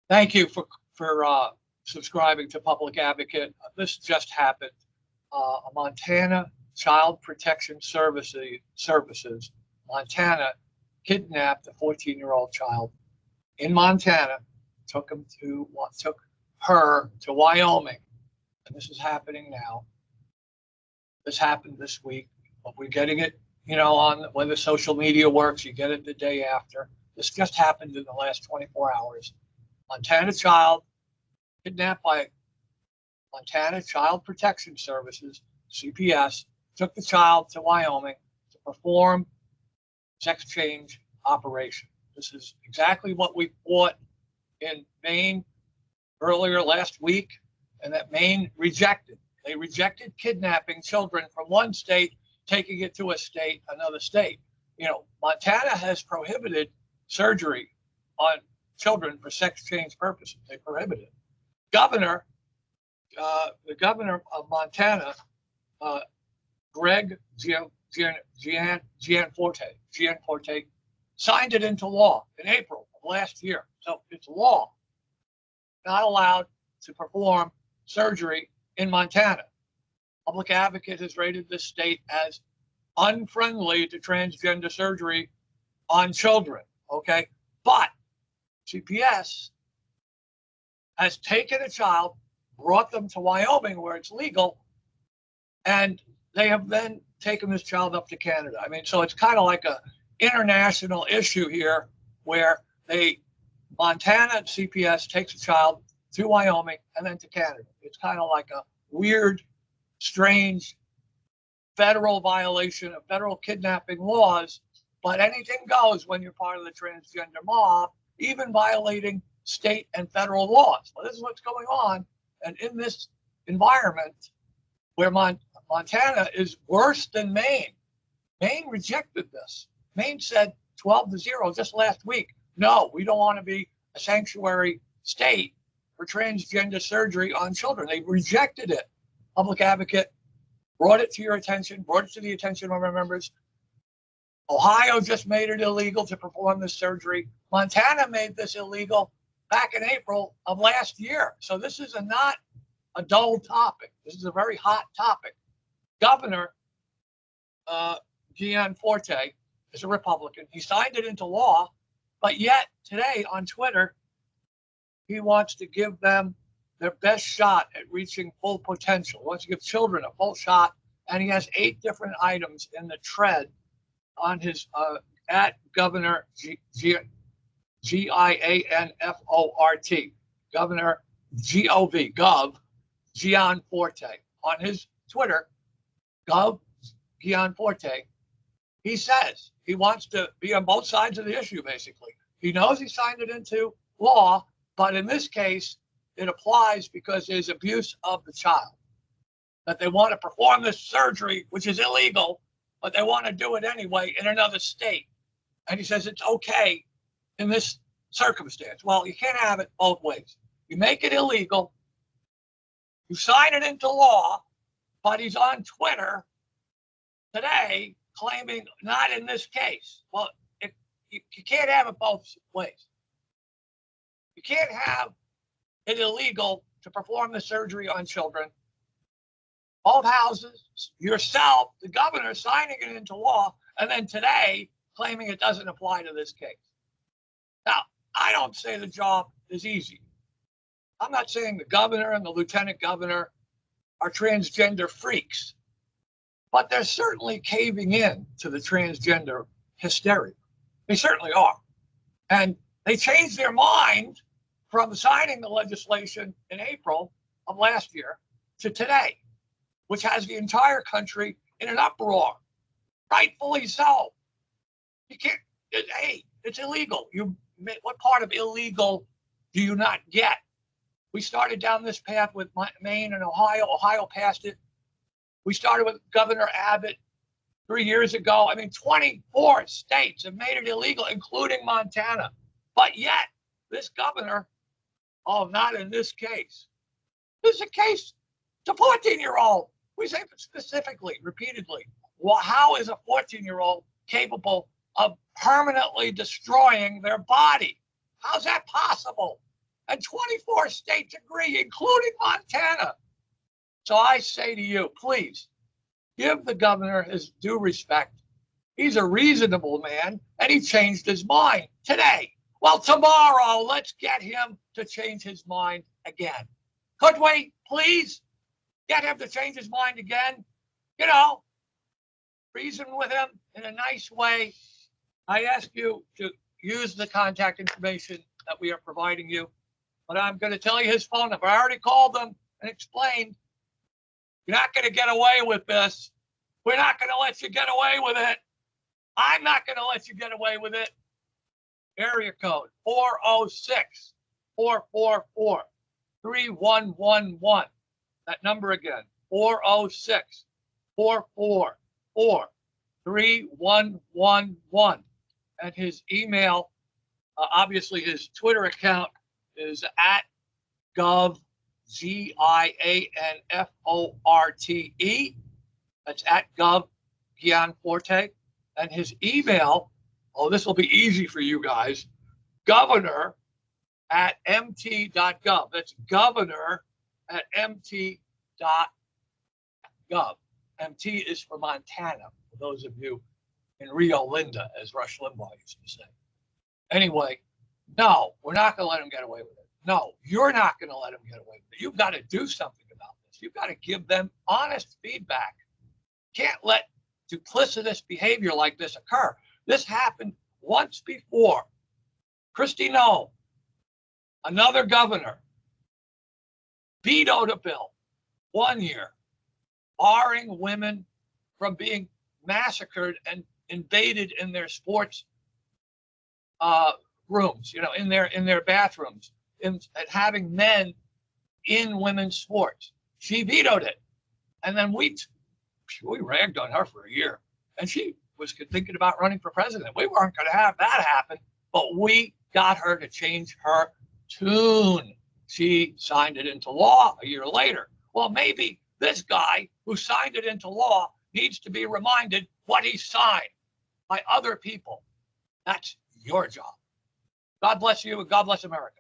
Thank you for subscribing to Public Advocate. This just happened. A Montana Child Protection Services, Montana, kidnapped a 14-year-old child in Montana, took her to Wyoming, and this is happening now. This happened this week, but we're getting it, on when the social media works. You get it the day after. This just happened in the last 24 hours. Montana child kidnapped by Montana Child Protection Services, CPS, took the child to Wyoming to perform sex change operation. This is exactly what we fought in Maine earlier last week, and that Maine rejected. They rejected kidnapping children from one state, taking it to another state. Montana has prohibited surgery on children for sex change purposes. They prohibit it. The governor of Montana, Greg Gianforte, signed it into law in April of last year. So it's law. Not allowed to perform surgery in Montana. Public Advocate has rated this state as unfriendly to transgender surgery on children. Okay, but CPS has taken a child, brought them to Wyoming where it's legal, and they have then taken this child up to Canada. I mean, so it's kind of like a international issue here where Montana CPS takes a child to Wyoming and then to Canada. It's kind of like a weird, strange federal violation of federal kidnapping laws, but anything goes when you're part of the transgender mob, even violating state and federal laws. Well, this is what's going on. And in this environment where Montana is worse than Maine, Maine rejected this. Maine said 12-0 just last week. No, we don't want to be a sanctuary state for transgender surgery on children. They rejected it. Public Advocate brought it to your attention, brought it to the attention of our members. Ohio just made it illegal to perform this surgery. Montana made this illegal back in April of last year. So this is not a dull topic. This is a very hot topic. Governor Gianforte is a Republican. He signed it into law, but yet today on Twitter, he wants to give them their best shot at reaching full potential. He wants to give children a full shot, and he has 8 different items in the thread on his at Governor Gianforte, Governor Gov Gianforte. On his Twitter, Gov Gianforte, he says he wants to be on both sides of the issue, basically. He knows he signed it into law, but in this case, it applies because there's abuse of the child. That they want to perform this surgery, which is illegal, but they want to do it anyway in another state. And he says it's okay in this circumstance. Well, you can't have it both ways. You make it illegal, you sign it into law, but he's on Twitter today claiming not in this case. Well, you can't have it both ways. You can't have it illegal to perform the surgery on children. Both houses, yourself, the governor signing it into law, and then today claiming it doesn't apply to this case. Now, I don't say the job is easy. I'm not saying the governor and the lieutenant governor are transgender freaks, but they're certainly caving in to the transgender hysteria. They certainly are. And they changed their mind from signing the legislation in April of last year to today, which has the entire country in an uproar. Rightfully so. You can't, it's illegal. What part of illegal do you not get? We started down this path with Maine and Ohio. Ohio passed it. We started with Governor Abbott 3 years ago. I mean, 24 states have made it illegal, including Montana. But yet, this governor, not in this case. This is a case, it's a 14-year-old. We say specifically, repeatedly, well, how is a 14-year-old capable of permanently destroying their body? How's that possible? And 24 states agree, including Montana. So I say to you, please give the governor his due respect. He's a reasonable man, and he changed his mind today. Well, tomorrow, let's get him to change his mind again. Could we, please, get him to change his mind again? You know, reason with him in a nice way. I ask you to use the contact information that we are providing you, but I'm going to tell you his phone number. I already called them and explained. You're not going to get away with this. We're not going to let you get away with it. I'm not going to let you get away with it. Area code 406-444-3111. That number again, 406-444-3111. And his email, obviously his Twitter account is at gov, Gianforte. That's at gov, Gianforte. And his email, oh, this will be easy for you guys, governor@mt.gov. That's governor@mt.gov. MT is for Montana, for those of you in Rio Linda, as Rush Limbaugh used to say. Anyway, no, we're not going to let him get away with it. No, you're not going to let him get away with it. You've got to do something about this. You've got to give them honest feedback. Can't let duplicitous behavior like this occur. This happened once before. Kristi Noem, another governor, vetoed a bill 1 year, barring women from being massacred and invaded in their sports rooms, in their bathrooms, and having men in women's sports. She vetoed it, and then we ragged on her for a year, and she was thinking about running for president. We weren't going to have that happen, but we got her to change her tune. She signed it into law a year later. Well, maybe this guy who signed it into law needs to be reminded what he signed by other people. That's your job. God bless you, and God bless America.